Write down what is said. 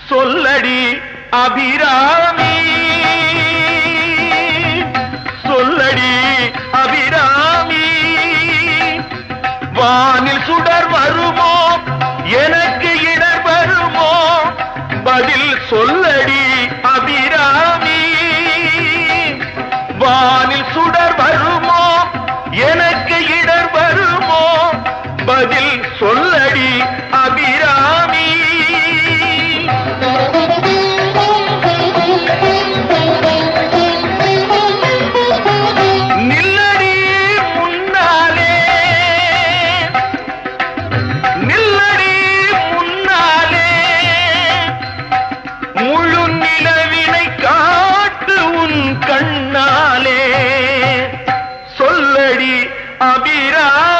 சொல்லடி அபிராமி, சொல்லடி அபிராமி. வானில் சுடர் வருமோ, எனக்கு இடர் வருமோ, பதில் சொல்லடி அபிராமி. வானில் சுடர் வருமோ, எனக்கு இடர் வருமோ, பதில் சொல்லடி அபிராமி. நில்லடி முன்னாலே, நில்லடி முன்னாலே, முழு நிலவினை காட்டு உன் கண்ணாலே. சொல்லடி அபிராமி.